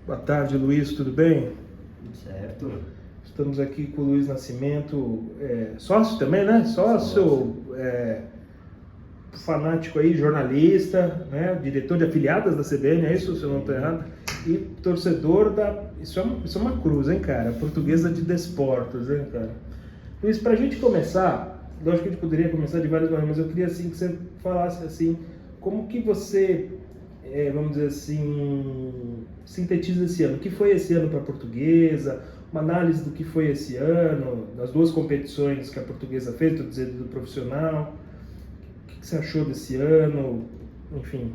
Boa tarde, Luiz, tudo bem? Tudo certo. Estamos aqui com o Luiz Nascimento, sócio também, né? Sócio, fanático aí, jornalista, né? Diretor de afiliadas da CBN, é isso, se eu não estou errado? E torcedor da... Isso é uma cruz, hein, cara? Portuguesa de Desportos, hein, cara? Luiz, pra gente começar, lógico que a gente poderia começar de várias maneiras, mas eu queria, assim, que você falasse, assim, como que você... vamos dizer assim, sintetiza esse ano. O que foi esse ano para a Portuguesa? Uma análise do que foi esse ano, das duas competições que a Portuguesa fez, estou dizendo do profissional. O que você achou desse ano? Enfim.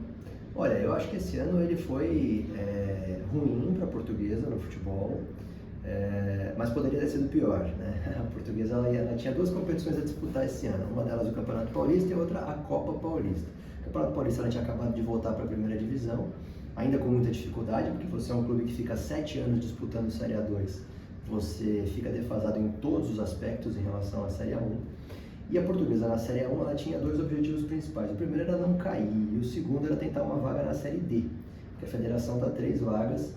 Olha, eu acho que esse ano ele foi ruim para a Portuguesa no futebol, mas poderia ter sido pior, né? A Portuguesa ela tinha duas competições a disputar esse ano, uma delas o Campeonato Paulista e a outra a Copa Paulista. O Campeonato Paulista ela tinha acabado de voltar para a primeira divisão, ainda com muita dificuldade, porque você é um clube que fica 7 anos disputando Série A2, você fica defasado em todos os aspectos em relação à Série A1. E a Portuguesa na Série A1 ela tinha dois objetivos principais. O primeiro era não cair e o segundo era tentar uma vaga na Série D, porque a federação dá 3 vagas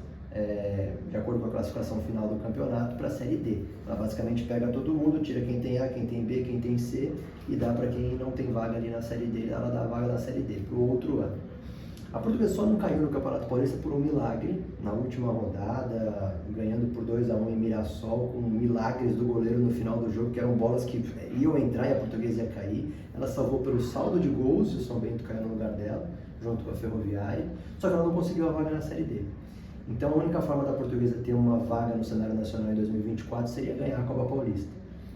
de acordo com a classificação final do campeonato para a Série D. Ela basicamente pega todo mundo, tira quem tem A, quem tem B, quem tem C e dá para quem não tem vaga ali na Série D, ela dá a vaga na Série D para o outro ano. A Portuguesa só não caiu no Campeonato Paulista por um milagre, na última rodada, ganhando por 2-1 em Mirassol, com milagres do goleiro no final do jogo, que eram bolas que iam entrar e a Portuguesa ia cair. Ela salvou pelo saldo de gols e o São Bento caiu no lugar dela, junto com a Ferroviária, só que ela não conseguiu a vaga na Série D. Então a única forma da Portuguesa ter uma vaga no cenário nacional em 2024 seria ganhar a Copa Paulista.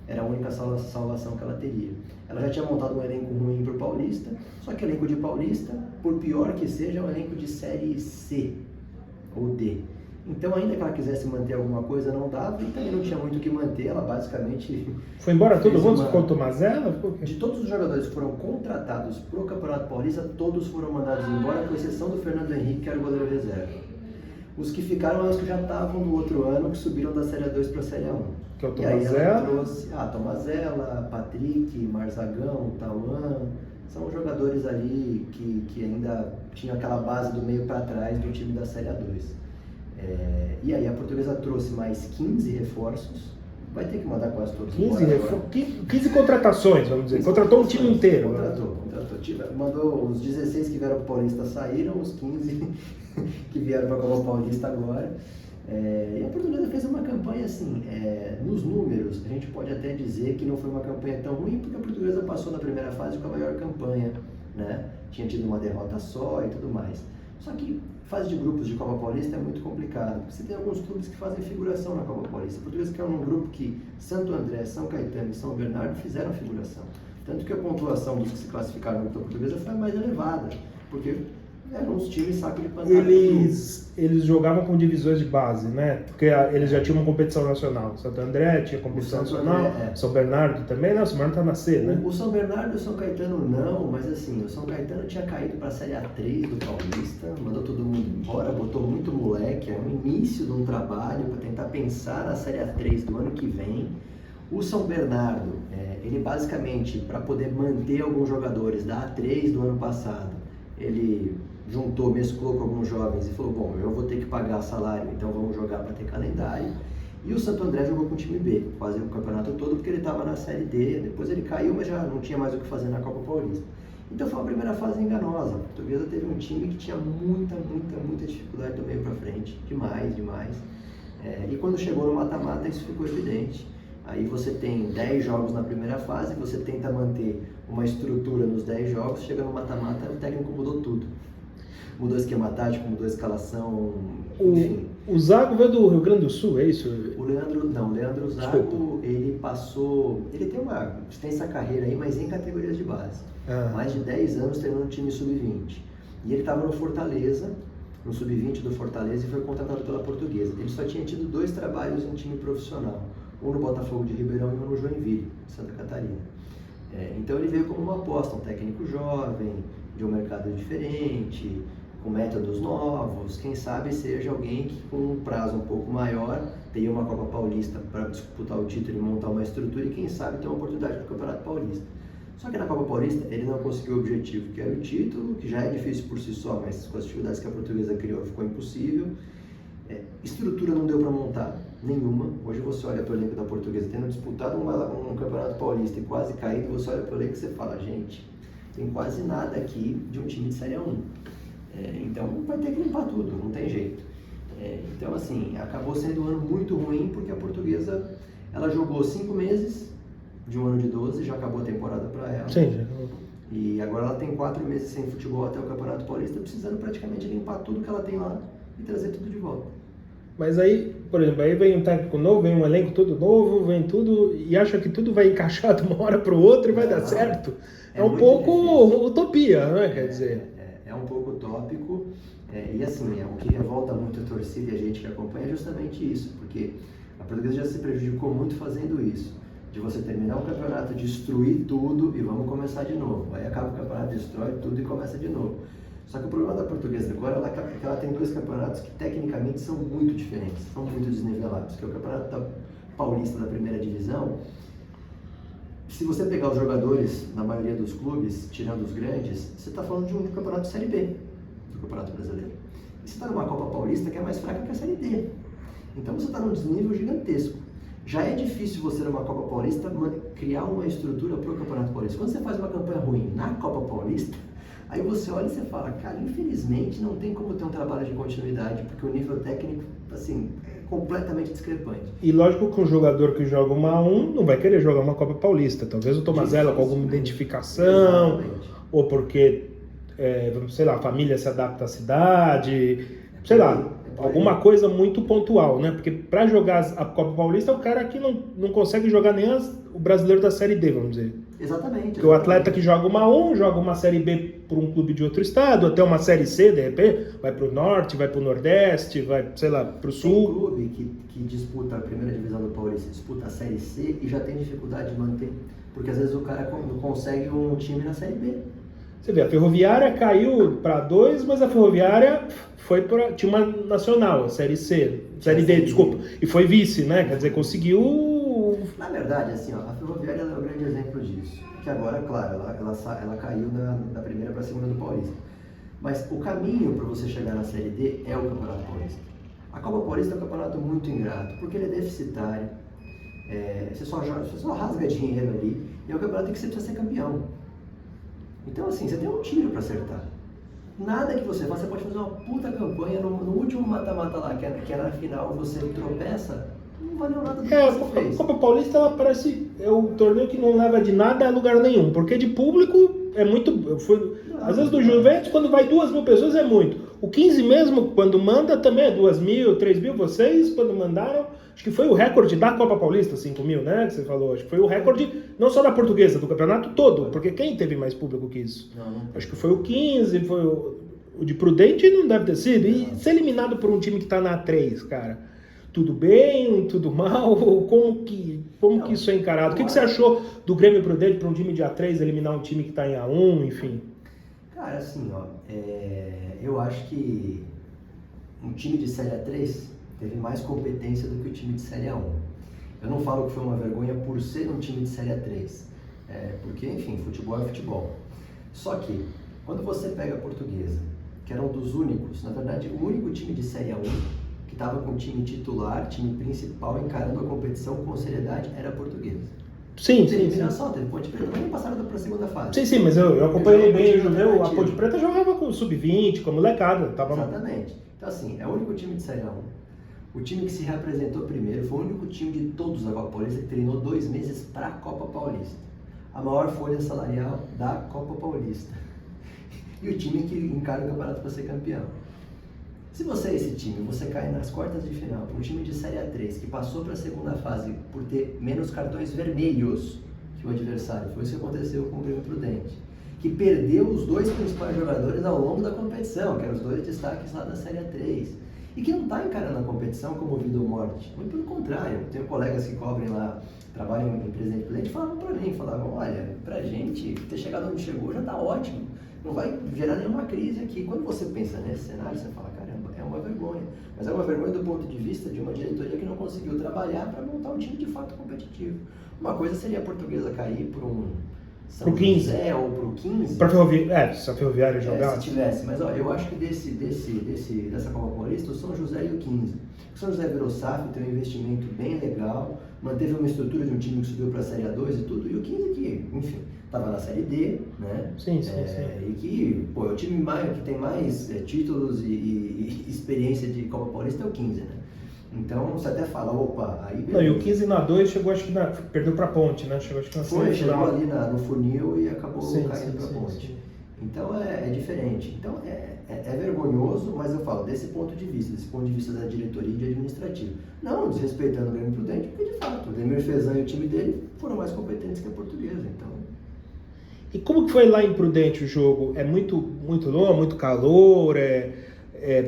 Era a única salvação que ela teria. Ela já tinha montado um elenco ruim para o Paulista, só que o elenco de Paulista, por pior que seja, é um elenco de Série C ou D. Então, ainda que ela quisesse manter alguma coisa, não dava, e também não tinha muito o que manter, ela basicamente... Foi embora todo mundo? Ficou Tomazella? De todos os jogadores que foram contratados para o Campeonato Paulista, todos foram mandados embora, com exceção do Fernando Henrique, que era o goleiro reserva. Os que ficaram eram os que já estavam no outro ano, que subiram da Série A2 para a Série A1. Que é o Tomazella? E aí ela trouxe Tomazella, Patrick, Marzagão, Tauan, são jogadores ali que ainda tinham aquela base do meio para trás do time da Série A2. E aí a Portuguesa trouxe mais 15 reforços, vai ter que mandar quase todos 15 contratações, vamos dizer. Contratou um time inteiro. Contratou. Mandou os 16 que vieram para o Paulista saíram, os 15 que vieram para a Copa Paulista agora. E a Portuguesa fez uma campanha assim, nos números, a gente pode até dizer que não foi uma campanha tão ruim, porque a Portuguesa passou na primeira fase com a maior campanha, né? Tinha tido uma derrota só e tudo mais. Só que fase de grupos de Copa Paulista é muito complicado, porque você tem alguns clubes que fazem figuração na Copa Paulista. A Portuguesa caiu num grupo que Santo André, São Caetano e São Bernardo fizeram figuração. Tanto que a pontuação dos que se classificaram na Portuguesa foi a mais elevada, porque eram uns times saco de pancada. Eles jogavam com divisões de base, né? Porque eles já tinham uma competição nacional. Santo André tinha competição nacional, São Bernardo também, não, São Bernardo tá na C, né? O São Bernardo e o São Caetano não, mas assim, o São Caetano tinha caído para a Série A3 do Paulista, mandou todo mundo embora, botou muito moleque, é o início de um trabalho para tentar pensar na Série A3 do ano que vem. O São Bernardo, ele basicamente, para poder manter alguns jogadores da A3 do ano passado, ele mesclou com alguns jovens e falou, bom, eu vou ter que pagar salário, então vamos jogar para ter calendário. E o Santo André jogou com o time B, quase o campeonato todo, porque ele estava na Série D, depois ele caiu, mas já não tinha mais o que fazer na Copa Paulista. Então foi uma primeira fase enganosa. A Portuguesa teve um time que tinha muita dificuldade do meio para frente, demais. E quando chegou no mata-mata, isso ficou evidente. Aí você tem 10 jogos na primeira fase, você tenta manter uma estrutura nos 10 jogos, chega no mata-mata, o técnico mudou tudo. Mudou esquema tático, mudou escalação, enfim. O Zago veio do Rio Grande do Sul, é isso? O Leandro Zago, ele tem uma extensa carreira aí, mas em categorias de base. Mais de 10 anos treinando no time sub-20. E ele estava no Fortaleza, no sub-20 do Fortaleza, e foi contratado pela Portuguesa. Ele só tinha tido 2 trabalhos em time profissional, um no Botafogo de Ribeirão e um no Joinville, Santa Catarina. Então ele veio como uma aposta, um técnico jovem, de um mercado diferente, com métodos novos, quem sabe seja alguém que com um prazo um pouco maior teria uma Copa Paulista para disputar o título e montar uma estrutura e quem sabe ter uma oportunidade no Campeonato Paulista. Só que na Copa Paulista ele não conseguiu o objetivo, que era o título, que já é difícil por si só, mas com as dificuldades que a Portuguesa criou ficou impossível. Estrutura não deu para montar, nenhuma. Hoje você olha para o elenco da Portuguesa, tendo disputado um campeonato paulista e quase caído, você olha para o elenco e você fala, gente, tem quase nada aqui de um time de Série A1. Então vai ter que limpar tudo, não tem jeito. Então assim, acabou sendo um ano muito ruim porque a Portuguesa, ela jogou 5 meses de um ano de 12, já acabou a temporada para ela. Sim, já acabou. E agora ela tem 4 meses sem futebol até o Campeonato Paulista, precisando praticamente limpar tudo que ela tem lá e trazer tudo de volta. Mas aí, por exemplo, aí vem um técnico novo, vem um elenco todo novo, vem tudo e acha que tudo vai encaixar de uma hora para o outro e vai dar certo. É um pouco difícil. Utopia, né? Quer dizer. É um pouco utópico e assim, o que revolta muito a torcida e a gente que acompanha é justamente isso, porque a Portuguesa já se prejudicou muito fazendo isso, de você terminar o campeonato, destruir tudo e vamos começar de novo. Aí acaba o campeonato, destrói tudo e começa de novo. Só que o problema da Portuguesa agora é que ela tem 2 campeonatos que tecnicamente são muito diferentes, são muito desnivelados, que é o Campeonato Paulista da primeira divisão. Se você pegar os jogadores, na maioria dos clubes, tirando os grandes, você está falando de um campeonato de Série B, do Campeonato Brasileiro. E você está numa Copa Paulista que é mais fraca que a Série D. Então você está num desnível gigantesco. Já é difícil você, numa Copa Paulista, criar uma estrutura para o Campeonato Paulista. Quando você faz uma campanha ruim na Copa Paulista, aí você olha e você fala, cara, infelizmente não tem como ter um trabalho de continuidade, porque o nível técnico, assim, é completamente discrepante. E lógico que um jogador que joga uma A1 não vai querer jogar uma Copa Paulista. Talvez o Tomazella com alguma identificação, exatamente. Ou porque, sei lá, a família se adapta à cidade, sei lá, alguma coisa muito pontual, né? Porque para jogar a Copa Paulista é o cara que não consegue jogar nem o brasileiro da Série D, vamos dizer. Exatamente. Porque o atleta que joga uma A1, joga uma Série B por um clube de outro estado, até uma Série C, de repente, vai para o Norte, vai para o Nordeste, vai, sei lá, para o Sul. Tem clube que disputa a primeira divisão do Paulista, disputa a Série C e já tem dificuldade de manter. Porque às vezes o cara não consegue um time na Série B. Você vê, a Ferroviária caiu para 2, mas a Ferroviária tinha uma nacional, a Série C, Série D, desculpa, e foi vice, né? Quer dizer, conseguiu... Na verdade, assim, a Ferroviária é um grande exemplo disso. Que agora, claro, ela caiu da primeira para a segunda do Paulista. Mas o caminho para você chegar na Série D é o Campeonato Paulista. A Copa Paulista é um campeonato muito ingrato, porque ele é deficitário, você só rasga dinheiro ali, e é um campeonato que você precisa ser campeão. Então, assim, você tem um tiro para acertar. Nada que você faça, você pode fazer uma puta campanha no último mata-mata lá, que é na final, você tropeça, não valeu nada do que você fez. A Copa Paulista, ela parece um torneio que não leva de nada a lugar nenhum, porque de público é muito... às vezes do Juventus, quando vai 2.000 pessoas é muito. O 15 mesmo, quando manda, também é 2.000, 3.000. Vocês, quando mandaram, acho que foi o recorde da Copa Paulista, 5.000, né, que você falou. Acho que foi o recorde, não só da Portuguesa, do campeonato todo, porque quem teve mais público que isso? Não. Acho que foi o 15, foi o de Prudente não deve ter sido. E ser eliminado por um time que tá na A3, cara, tudo bem, tudo mal? Como que isso é encarado? O que você achou do Grêmio Prudente para um time de A3 eliminar um time que tá em A1, enfim? Cara, assim, eu acho que um time de Série A3 teve mais competência do que o time de Série A1. Eu não falo que foi uma vergonha por ser um time de Série A3, porque, enfim, futebol é futebol. Só que, quando você pega a Portuguesa, que era um dos únicos, na verdade, o único time de Série A1 que estava com o time titular, time principal, encarando a competição com seriedade, era a Portuguesa. Sim. Teve Ponte Preta, mas não passaram para a segunda fase. Sim, mas eu acompanhei bem o Judeu. A Ponte Preta jogava com o Sub-20, com a molecada. Exatamente. Então, assim, é o único time de Série A1. O time que se reapresentou primeiro foi o único time de todos da Copa Paulista que treinou 2 meses para a Copa Paulista. A maior folha salarial da Copa Paulista. E o time que encara o campeonato para ser campeão. Se você é esse time, você cai nas quartas de final para um time de Série A3 que passou para a segunda fase por ter menos cartões vermelhos que o adversário, foi isso que aconteceu com o Grêmio Prudente, que perdeu os 2 principais jogadores ao longo da competição, que eram os 2 destaques lá da Série A3, e que não está encarando a competição como vida ou morte, muito pelo contrário. Tenho colegas que cobrem lá, trabalham em Presidente Prudente, falavam para mim, olha, pra gente ter chegado onde chegou já está ótimo, não vai gerar nenhuma crise aqui. Quando você pensa nesse cenário, você fala, caramba, é uma vergonha. Mas é uma vergonha do ponto de vista de uma diretoria que não conseguiu trabalhar para montar um time de fato competitivo. Uma coisa seria a Portuguesa cair por São José ou pro 15. Para Ferroviária, se a Ferroviária jogar. Se tivesse, mas ó, eu acho que dessa Copa Paulista, o São José e o 15. O São José virou SAF, tem um investimento bem legal, manteve uma estrutura de um time que subiu para a Série A2 e tudo, e o 15 que, enfim, estava na Série D, né? Sim. E que, pô, é o time que tem mais títulos e experiência de Copa Paulista é o 15, né? Então você até fala, opa, aí... Não, e o 15 na 2 chegou, acho que perdeu para Ponte, né? Chegou chegou ali no funil e acabou caindo para Ponte. Sim. Então é diferente. Então é vergonhoso, mas eu falo desse ponto de vista da diretoria e de administrativo. Não desrespeitando o Grêmio Prudente, porque de fato o Demir Fezan e o time dele foram mais competentes que a Portuguesa. Então... E como que foi lá em Prudente o jogo? É muito longo, muito calor?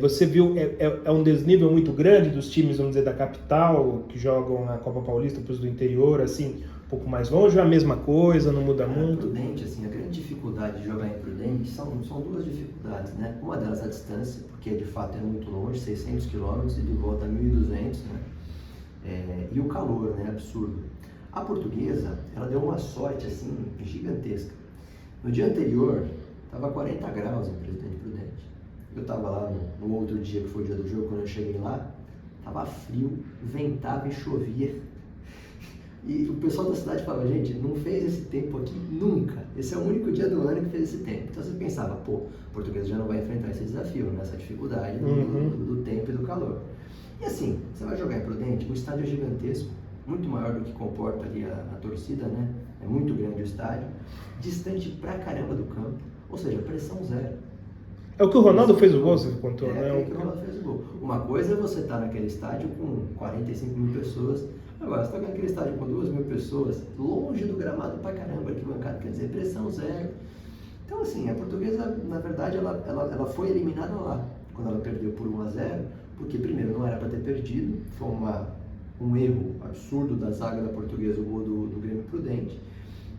Você viu, é um desnível muito grande dos times, vamos dizer, da capital, que jogam na Copa Paulista para os do interior, assim, um pouco mais longe, ou é a mesma coisa, não muda muito? Prudente, assim, a grande dificuldade de jogar em Prudente são duas dificuldades, né? Uma delas é a distância, porque de fato é muito longe, 600 quilômetros e de volta 1.200, né? E o calor, né? Absurdo. A Portuguesa, ela deu uma sorte, assim, gigantesca. No dia anterior, estava 40 graus em Presidente Prudente. Eu estava lá no outro dia, que foi o dia do jogo, quando eu cheguei lá, estava frio, ventava e chovia. E o pessoal da cidade falava, gente, não fez esse tempo aqui nunca. Esse é o único dia do ano que fez esse tempo. Então você pensava, pô, o português já não vai enfrentar esse desafio, né? Essa dificuldade do tempo e do calor. E assim, você vai jogar em Prudente, o estádio é gigantesco, muito maior do que comporta ali a torcida, né? É muito grande o estádio, distante pra caramba do campo, ou seja, pressão zero. É o que o Ronaldo fez o gol, você contou, né? É o que o Ronaldo fez o gol. Uma coisa é você estar naquele estádio com 45 mil pessoas, agora você está naquele estádio com 2.000 pessoas, longe do gramado pra caramba, arquibancada, quer dizer, pressão zero. Então assim, a Portuguesa, na verdade, ela foi eliminada lá, quando ela perdeu por 1-0, porque primeiro não era para ter perdido, foi um erro absurdo da zaga da Portuguesa, o gol do Grêmio Prudente,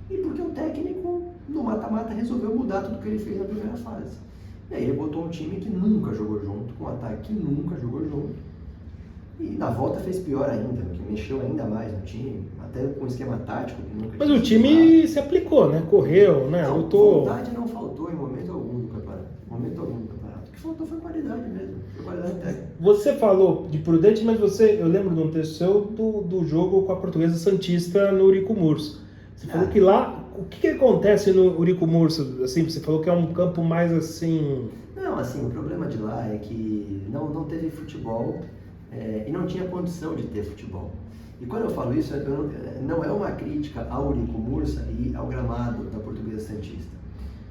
e porque o técnico, no mata-mata, resolveu mudar tudo que ele fez na primeira fase. E aí ele botou um time que nunca jogou junto, com um ataque que nunca jogou junto. E na volta fez pior ainda, porque mexeu ainda mais no time, até com um esquema tático que nunca Mas o time se aplicou, né? Correu, né? Não, lutou. Vontade não faltou em momento algum do campeonato. O que faltou foi qualidade mesmo, foi qualidade técnica. Você falou de Prudente, mas eu lembro de um texto seu do jogo com a Portuguesa Santista no Eurico Mursa. Você falou que lá, o que acontece no Eurico Mursa? Assim, você falou que é um campo mais assim... Não, assim, o problema de lá é que não teve futebol e não tinha condição de ter futebol. E quando eu falo isso, não é uma crítica ao Eurico Mursa e ao gramado da Portuguesa Santista.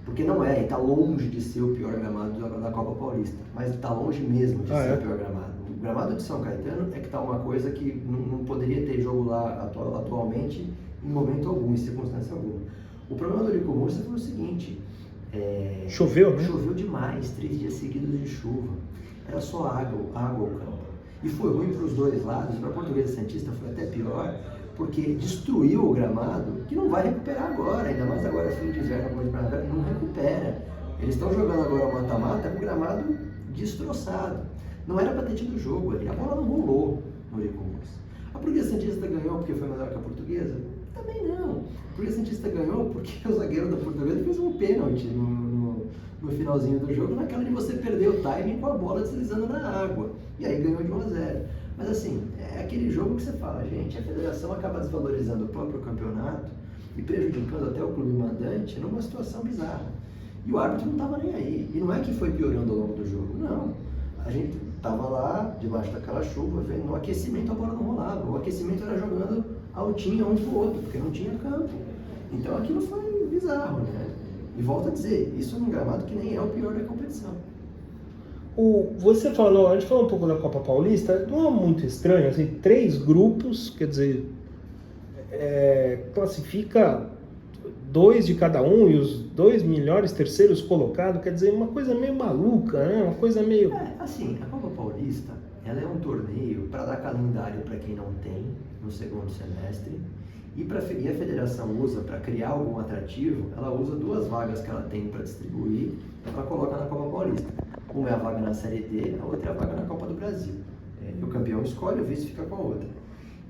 Porque não é, e está longe de ser o pior gramado da Copa Paulista, mas está longe mesmo de ser o pior gramado. O gramado de São Caetano é que está uma coisa que não poderia ter jogo lá atualmente em momento algum, em circunstância alguma. O problema do Eurico Mursa foi o seguinte... Choveu, né? Choveu demais, 3 dias seguidos de chuva. Era só água ao campo. E foi ruim para os dois lados, para a Portuguesa Santista foi até pior, porque destruiu o gramado, que não vai recuperar agora, ainda mais agora fim de inverno, como de primavera, não recupera. Eles estão jogando agora o mata-mata com o gramado destroçado. Não era para ter tido jogo ali, a bola não rolou no Eurico Mursa. A Portuguesa Santista ganhou porque foi melhor que a Portuguesa? Também não. A Portuguesa Santista ganhou porque o zagueiro da Portuguesa fez um pênalti no finalzinho do jogo, naquela de você perder o timing com a bola deslizando na água. E aí ganhou de 1-0. Mas assim, é aquele jogo que você fala, gente, a federação acaba desvalorizando o próprio campeonato e prejudicando até o clube mandante numa situação bizarra. E o árbitro não estava nem aí. E não é que foi piorando ao longo do jogo, não. A gente estava lá, debaixo daquela chuva, vendo no aquecimento a bola não rolava. O aquecimento era jogando altinha um pro outro, porque não tinha campo. Então aquilo foi bizarro, né? E volto a dizer, isso num gramado que nem é o pior da competição. Você falou, a gente falou um pouco da Copa Paulista, não é muito estranho, assim, 3 grupos, quer dizer, classifica 2 de cada um e os 2 melhores terceiros colocados, quer dizer, uma coisa meio maluca, né? Uma coisa meio... Assim, a Copa Paulista, ela é um torneio para dar calendário para quem não tem no segundo semestre, e a federação usa, para criar algum atrativo, ela usa 2 vagas que ela tem para distribuir, ela coloca na Copa Paulista. Uma é a vaga na Série D, a outra é a vaga na Copa do Brasil. O campeão escolhe, o vice fica com a outra.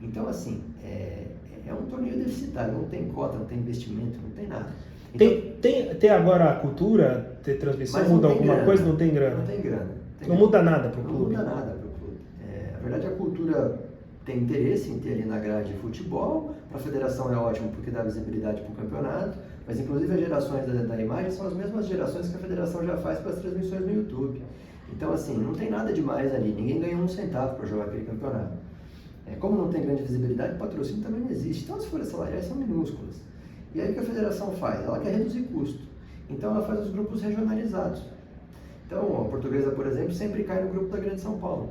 Então, assim, é um torneio deficitário, não tem cota, não tem investimento, não tem nada. Então, Tem agora a cultura, ter transmissão, mas não muda tem alguma grana. coisa? Não tem grana. Não tem grana. Não muda nada para o Não clube. muda nada para o clube. Na verdade, a cultura tem interesse em ter ali na grade futebol. Para a federação é ótimo porque dá visibilidade para o campeonato. Mas, inclusive, as gerações da imagem são as mesmas gerações que a federação já faz para as transmissões no YouTube. Então, assim, não tem nada demais ali. Ninguém ganha um centavo para jogar aquele campeonato. Como não tem grande visibilidade, o patrocínio também não existe. Então, as folhas salariais são minúsculas. E aí o que a federação faz? Ela quer reduzir custo. Então, ela faz os grupos regionalizados. Então, a Portuguesa, por exemplo, sempre cai no grupo da Grande São Paulo.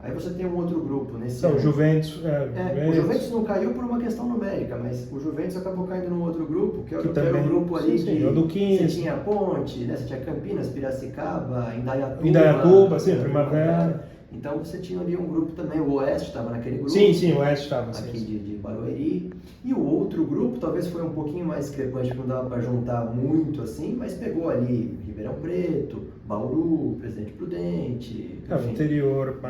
Aí você tem um outro grupo nesse Então, ano. Juventus. O Juventus não caiu por uma questão numérica, mas o Juventus acabou caindo num outro grupo, que era o grupo ali do 15. Você tinha Ponte, né? Você tinha Campinas, Piracicaba, Indaiatuba, sim, Primavera. Então você tinha ali um grupo também, o Oeste estava naquele grupo. Sim, o Oeste estava. Aqui de Barueri. E o outro grupo talvez foi um pouquinho mais discrepante, porque não dava para juntar muito assim, mas pegou ali Ribeirão Preto, Bauru, Presidente Prudente. O interior,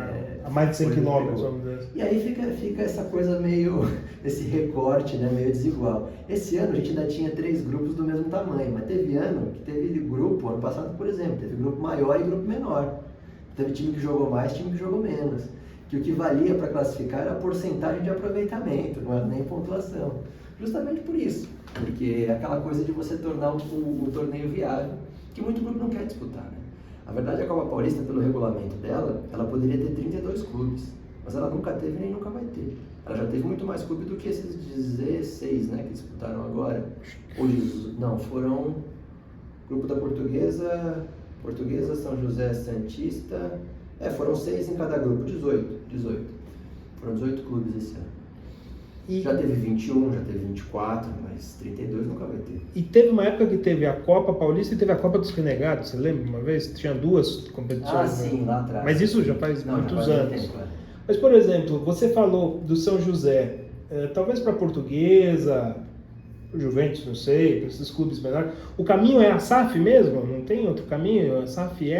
a mais de 100 quilômetros, vamos dizer. E aí fica essa coisa meio, esse recorte, né, meio desigual. Esse ano a gente ainda tinha 3 grupos do mesmo tamanho, mas teve ano que teve grupo, ano passado por exemplo, teve grupo maior e grupo menor. Teve time que jogou mais, time que jogou menos. Que o que valia para classificar era a porcentagem de aproveitamento, não era nem pontuação. Justamente por isso, porque é aquela coisa de você tornar o torneio viável, que muito grupo não quer disputar, né? A verdade é que a Copa Paulista, pelo regulamento dela, ela poderia ter 32 clubes, mas ela nunca teve nem nunca vai ter. Ela já teve muito mais clubes do que esses 16, né, que disputaram agora. Não, foram grupo da Portuguesa, São José, Santista, foram 6 em cada grupo, 18. Foram 18 clubes esse ano. Já teve 21, já teve 24, mas 32 nunca vai ter. E teve uma época que teve a Copa Paulista e teve a Copa dos Renegados, você lembra uma vez? Tinha 2 competições. Sim, lá atrás. Mas isso já faz muitos anos. Tempo, Mas, por exemplo, você falou do São José, talvez para a Portuguesa, o Juventus, não sei, para esses clubes menores, o caminho é a SAF mesmo? Não tem outro caminho? A SAF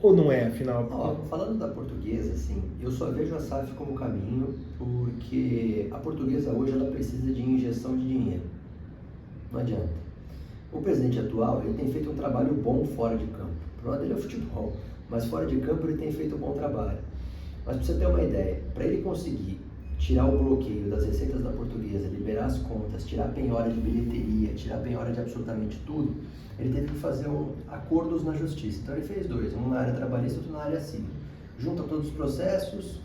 ou não é, afinal? Falando da Portuguesa, assim, eu só vejo a SAF como caminho porque a Portuguesa hoje ela precisa de injeção de dinheiro. Não adianta. O presidente atual ele tem feito um trabalho bom fora de campo. O problema dele é o futebol, mas fora de campo ele tem feito um bom trabalho. Mas para você ter uma ideia, para ele conseguir tirar o bloqueio das receitas da Portuguesa, liberar as contas, tirar a penhora de bilheteria, tirar a penhora de absolutamente tudo, ele teve que fazer acordos na justiça. Então ele fez 2, um na área trabalhista e outro na área civil. Junta todos os processos,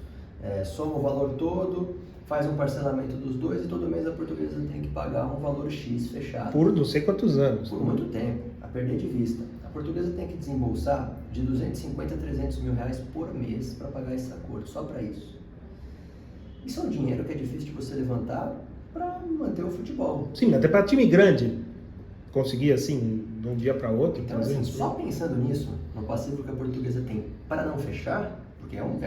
soma o valor todo, faz um parcelamento dos 2 e todo mês a Portuguesa tem que pagar um valor X fechado. Por não sei quantos anos. Por muito tempo, a perder de vista. A Portuguesa tem que desembolsar de 250 a 300 mil reais por mês para pagar esse acordo, só para isso. Isso é um dinheiro que é difícil de você levantar para manter o futebol. Sim, até para time grande conseguir assim, de um dia para outro. Então, assim, só pensando nisso, no passivo que a Portuguesa tem para não fechar, porque é um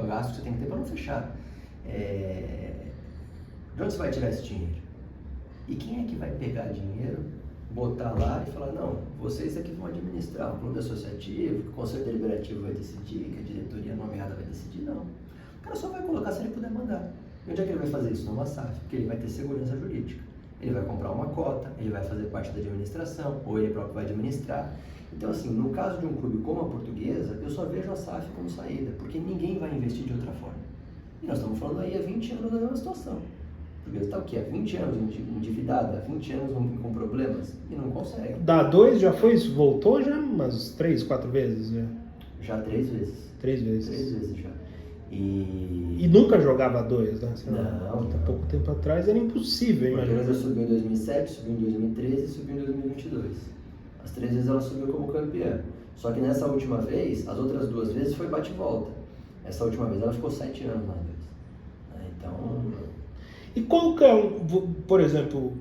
gasto que você tem que ter para não fechar, de onde você vai tirar esse dinheiro? E quem é que vai pegar dinheiro, botar lá e falar, não, vocês aqui vão administrar, o clube associativo, que o conselho deliberativo vai decidir, que a diretoria nomeada vai decidir? Não. O cara só vai colocar se ele puder mandar. E onde é que ele vai fazer isso? Numa SAF, porque ele vai ter segurança jurídica. Ele vai comprar uma cota, ele vai fazer parte da administração, ou ele próprio vai administrar. Então, assim, no caso de um clube como a Portuguesa, eu só vejo a SAF como saída, porque ninguém vai investir de outra forma. E nós estamos falando aí há 20 anos da mesma situação. A Portuguesa está o quê? Há 20 anos endividada, 20 anos com problemas, e não consegue. Da 2 já foi isso? Voltou já umas 3, 4 vezes? Já 3 vezes. 3 vezes. 3 vezes já. E nunca jogava 2, né? Não. Há pouco tempo atrás era impossível, imagina. A Portuguesa subiu em 2007, subiu em 2013 e subiu em 2022. As 3 vezes ela subiu como campeã. Só que nessa última vez, as outras 2 vezes foi bate e volta. Essa última vez ela ficou 7 anos lá. Então... E qual que é, por exemplo,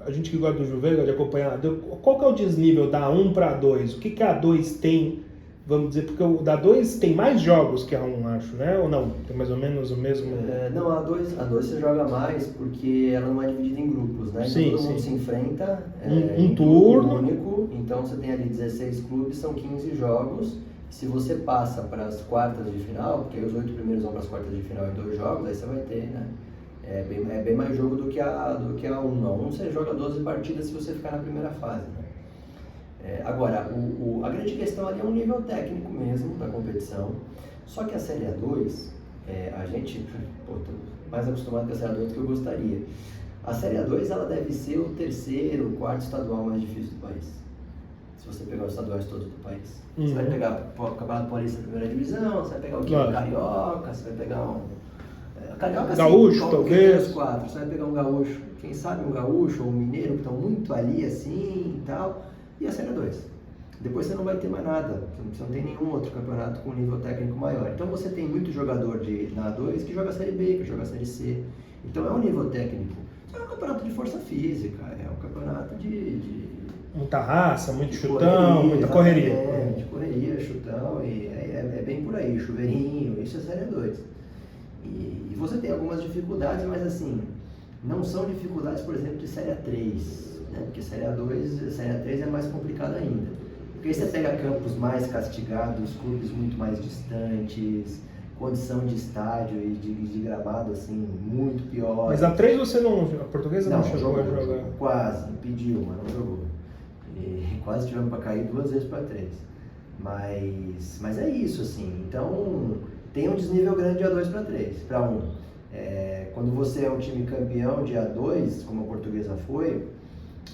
a gente que gosta do Juventus, de acompanhar, qual que é o desnível da 1 para a 2? O que a 2 tem, vamos dizer, porque o da 2 tem mais jogos que a 1, acho, né? Ou não? Tem mais ou menos o mesmo... não, a 2 você joga mais porque ela não é dividida em grupos, né? Sim, então todo mundo sim. se enfrenta um turno único, então você tem ali 16 clubes, são 15 jogos. Se você passa para as quartas de final, porque aí os 8 primeiros vão para as quartas de final em 2 jogos, aí você vai ter, né? É bem mais jogo do que a 1. A 1 você joga 12 partidas se você ficar na primeira fase, né? Agora, a grande questão ali é um nível técnico mesmo da competição. Só que a Série A2, a gente, tô mais acostumado com a Série A2 do que eu gostaria. A Série A2 ela deve ser o terceiro, o quarto estadual mais difícil do país. Se você pegar os estaduais todos do país. Você vai pegar o Campeonato Paulista primeira divisão, você vai pegar o Carioca, você vai pegar Carioca, gaúcho, talvez. Você vai pegar um gaúcho, quem sabe um gaúcho ou um mineiro que estão muito ali assim e tal, e a Série A2. Depois você não vai ter mais nada, você não tem nenhum outro campeonato com nível técnico maior. Então você tem muito jogador na A2 que joga a Série B, que joga a Série C. Então é um nível técnico. É um campeonato de força física, é um campeonato de muita raça, muito chutão, muita correria. De correria, chutão, e é bem por aí, chuveirinho, isso é Série A2. E você tem algumas dificuldades, mas assim, não são dificuldades, por exemplo, de Série A3, né? Porque Série A3 é mais complicada ainda. Porque aí você pega campos mais castigados, clubes muito mais distantes, condição de estádio e de gramado assim, muito pior. Mas a 3 a Portuguesa não chegou a jogar? Quase, pediu, mas não jogou. E quase tivemos para cair 2 vezes para 3. Mas é isso, assim. Então, tem um desnível grande de A2 para 3, para 1. Quando você é um time campeão de A2, como a Portuguesa foi,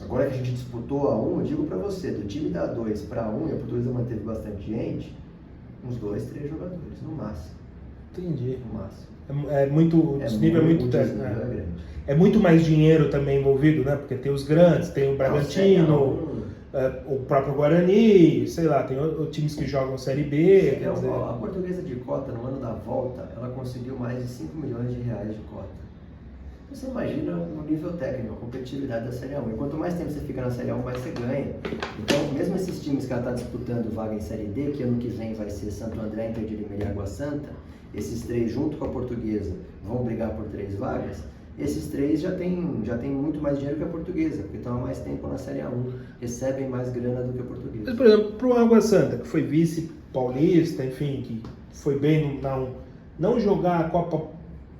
agora que a gente disputou a 1, eu digo para você, do time da A2 para 1, e a Portuguesa manteve bastante gente, uns 2, 3 jogadores, no máximo. Entendi. No máximo. O desnível é muito técnico. É muito mais dinheiro também envolvido, né? Porque tem os grandes, tem o Bragantino, o próprio Guarani, sei lá, tem os times que jogam Série B. A Portuguesa de cota, no ano da volta, ela conseguiu mais de 5 milhões de reais de cota. Você imagina o nível técnico, a competitividade da Série A1. E quanto mais tempo você fica na Série A1, mais você ganha. Então, mesmo esses times que ela está disputando vaga em Série D, que ano que vem vai ser Santo André, Inter de Limeira e Água Santa, esses 3 junto com a Portuguesa vão brigar por 3 vagas. Esses 3 já tem muito mais dinheiro que a Portuguesa, porque estão há mais tempo na Série A1, recebem mais grana do que a Portuguesa. Mas, por exemplo, para o Água Santa, que foi vice paulista, enfim, que foi bem não jogar a Copa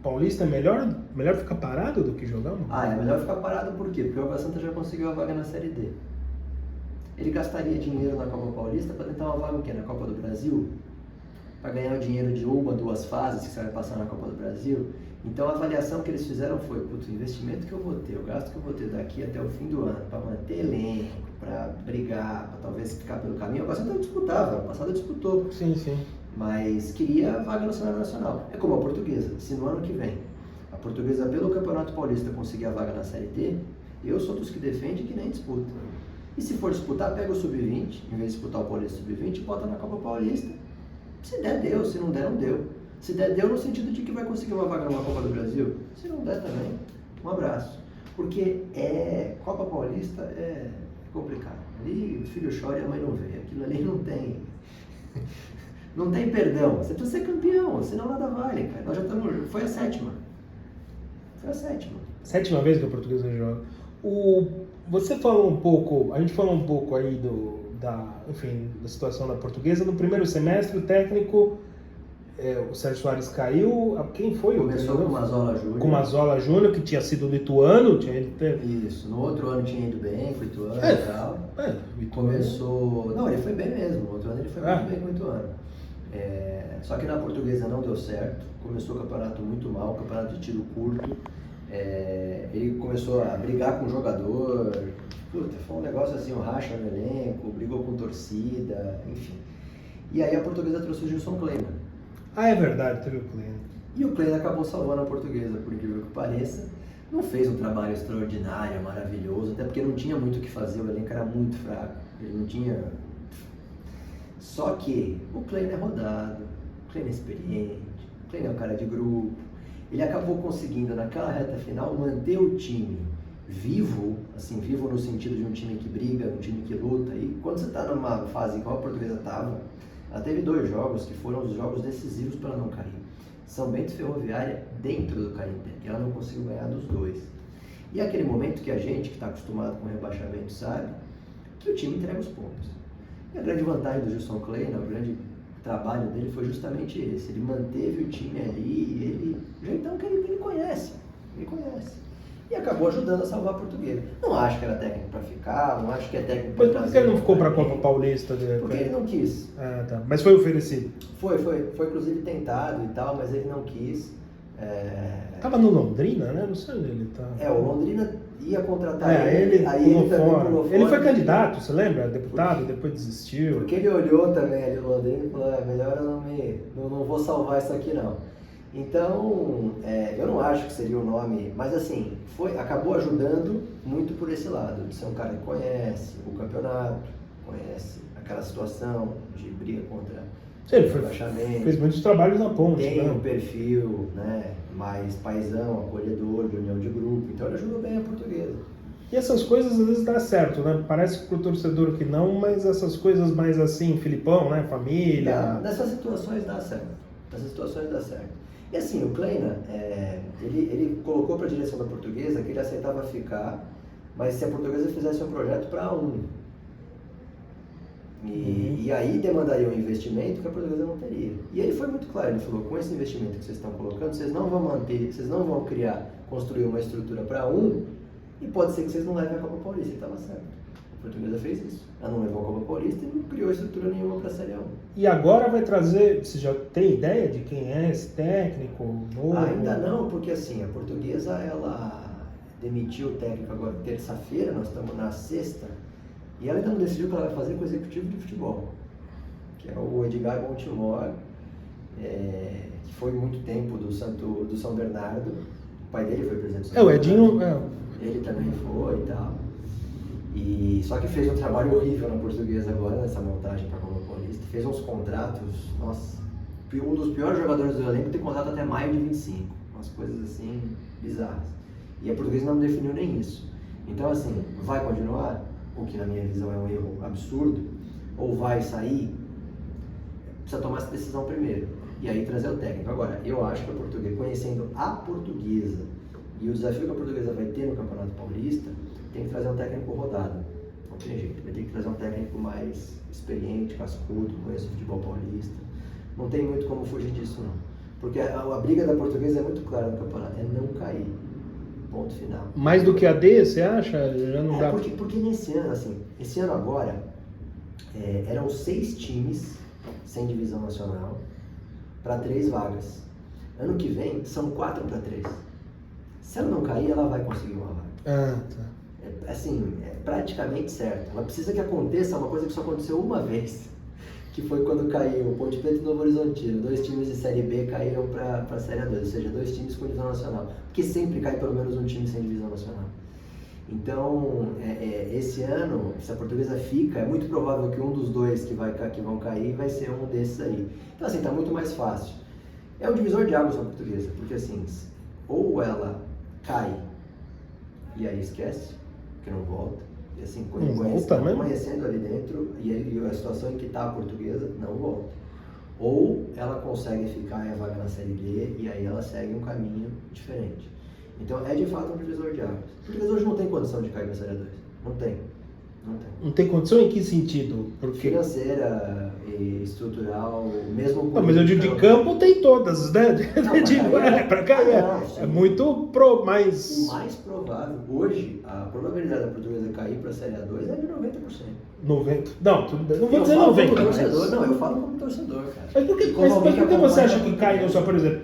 Paulista, é melhor ficar parado do que jogar? É melhor ficar parado por quê? Porque o Água Santa já conseguiu a vaga na Série D. Ele gastaria dinheiro na Copa Paulista para tentar uma vaga o quê? Na Copa do Brasil? Para ganhar o dinheiro de 1, 2 fases que você vai passar na Copa do Brasil. Então a avaliação que eles fizeram foi, o investimento que eu vou ter, o gasto que eu vou ter daqui até o fim do ano, para manter elenco, para brigar, para talvez ficar pelo caminho. A Água Santa disputava, ano passado disputou. Sim. Mas queria a vaga no cenário nacional. É como a Portuguesa, se no ano que vem a Portuguesa pelo Campeonato Paulista conseguir a vaga na Série D, eu sou dos que defende que nem disputa. E se for disputar, pega o Sub-20, em vez de disputar o Paulista Sub-20, bota na Copa Paulista. Se der, deu. Se não der, não deu. Se der, deu no sentido de que vai conseguir uma vaga numa Copa do Brasil. Se não der também, um abraço. Porque Copa Paulista é complicado. Ali o filho chora e a mãe não vê. Aquilo ali não tem... Não tem perdão. Você precisa ser campeão, senão nada vale, cara. Nós já estamos... Foi a 7ª. Foi a 7ª. 7ª vez que a Portuguesa joga. Você falou um pouco... A gente falou um pouco aí da situação da Portuguesa. No primeiro semestre, o técnico... o Sérgio Soares caiu. Quem foi? Começou com o Mazzola Júnior. Com o Mazzola Júnior, que tinha sido lituano. Isso. No outro ano tinha ido bem, foi lituano e tal. Começou... Não, ele foi bem mesmo. No outro ano ele foi muito bem com o lituano. Só que na Portuguesa não deu certo. Começou o campeonato muito mal, campeonato de tiro curto. Ele começou a brigar com o jogador. Foi um negócio assim, um racha no elenco, brigou com torcida, enfim. E aí a Portuguesa trouxe o Gilson Kleina. É verdade, teve o Kleina. E o Kleina acabou salvando a Portuguesa, por incrível que pareça. Não fez um trabalho extraordinário, maravilhoso, até porque não tinha muito o que fazer, o elenco era muito fraco. Ele não tinha... Só que o Kleina é rodado, o Kleina é experiente, o Kleina é um cara de grupo. Ele acabou conseguindo, naquela reta final, manter o time vivo, assim, vivo no sentido de um time que briga, um time que luta. E quando você está numa fase igual a Portuguesa estava, ela teve 2 jogos que foram os jogos decisivos para não cair. São Bento e Ferroviária dentro do Canindé, que ela não conseguiu ganhar dos 2. E é aquele momento que a gente, que está acostumado com rebaixamento, sabe que o time entrega os pontos. E a grande vantagem do Gilson Kleina, o grande trabalho dele foi justamente esse. Ele manteve o time ali, o jeitão que ele conhece. Ele acabou ajudando a salvar a Portuguesa. Não acho que era técnico para ficar, não acho que é técnico Mas para por que ele não ficou para a Copa Paulista? Porque ele não quis. Ah, tá. Mas foi oferecido. Foi inclusive tentado e tal, mas ele não quis. Tava no Londrina, né? Não sei onde ele tá. O Londrina ia contratar ele aí pulou ele também fora. pulou fora. Ele foi candidato, você lembra? Deputado, depois desistiu. Porque ele olhou também ali o Londrina e falou, melhor eu não vou salvar isso aqui não. Então, eu não acho que seria o nome, mas assim, acabou ajudando muito por esse lado, de ser um cara que conhece o campeonato, conhece aquela situação de briga contra Ele o rebaixamento. fez muitos trabalhos na ponte, Tem né? um perfil, né, mais paizão, acolhedor, de união de grupo, então ele ajudou bem a Portuguesa. E essas coisas às vezes dá certo, né? Parece pro torcedor que não, mas essas coisas mais assim, Filipão, né? Família. Nessas situações dá certo. E assim, o Kleina, ele colocou para a direção da Portuguesa que ele aceitava ficar, mas se a Portuguesa fizesse um projeto para um. E aí demandaria um investimento que a Portuguesa não teria. E ele foi muito claro, ele falou, com esse investimento que vocês estão colocando, vocês não vão manter, vocês não vão construir uma estrutura para um, e pode ser que vocês não levem a Copa Paulista. Ele estava certo. A Portuguesa fez isso. Ela não levou a Copa Paulista e não criou estrutura nenhuma para a Série A1. E agora vai trazer, você já tem ideia de quem é esse técnico novo? Ainda não, porque assim, a Portuguesa, ela demitiu o técnico agora terça-feira, nós estamos na sexta, e ela ainda não decidiu o que ela vai fazer com o executivo de futebol, que é o Edgar Montemor, que foi muito tempo do São Bernardo, o pai dele foi presidente do São O Bernardo. Edinho... Ele também foi e tal. Só que fez um trabalho horrível na Portuguesa agora, nessa montagem para a Copa Paulista. Fez uns contratos, nossa, um dos piores jogadores do elenco tem contrato até maio de 25. Umas coisas assim, bizarras. E a Portuguesa não definiu nem isso. Então assim, vai continuar? O que na minha visão é um erro absurdo. Ou vai sair? Precisa tomar essa decisão primeiro. E aí trazer o técnico. Agora, eu acho que a Portuguesa, conhecendo a Portuguesa e o desafio que a Portuguesa vai ter no Campeonato Paulista, tem que trazer um técnico rodado. Não tem jeito, vai ter que trazer um técnico mais experiente, cascudo, conhece o futebol paulista. Não tem muito como fugir disso, não. Porque a briga da Portuguesa é muito clara no campeonato, é não cair. Ponto final. Mais do que a D, você acha? Já não dá. Porque nesse ano, assim, esse ano agora, eram 6 times sem divisão nacional para 3 vagas. Ano que vem, são 4 para 3. Se ela não cair, ela vai conseguir uma vaga. Ah, tá. É praticamente certo. Ela precisa que aconteça uma coisa que só aconteceu uma vez, que foi quando caiu o Ponte Preta e Novo Horizontino. 2 times de Série B caíram para a Série A2, ou seja, 2 times com divisão nacional. Porque sempre cai pelo menos um time sem divisão nacional. Então, esse ano, se a Portuguesa fica, é muito provável que um dos 2 que vão cair vai ser um desses aí. Então, assim, está muito mais fácil. É um divisor de águas a Portuguesa, porque assim, ou ela cai e aí esquece, que não volta, e assim, conhecendo ali dentro, e a situação em que está a Portuguesa, não volta. Ou ela consegue ficar e a vaga na Série B, e aí ela segue um caminho diferente. Então é de fato um divisor de águas. O Portuguesa hoje não tem condição de cair na Série 2. Não tem. Não tem condição em que sentido? Porque... Financeira e estrutural, mesmo... Não, mas eu digo de campo tem todas, né? Para cair. É muito mais... O mais provável, hoje, a probabilidade da Portuguesa cair para a Série A2 é de 90%. 90? Não, não vou dizer 90%. Não, eu falo como torcedor, cara. Mas por que você acha que cai, por exemplo,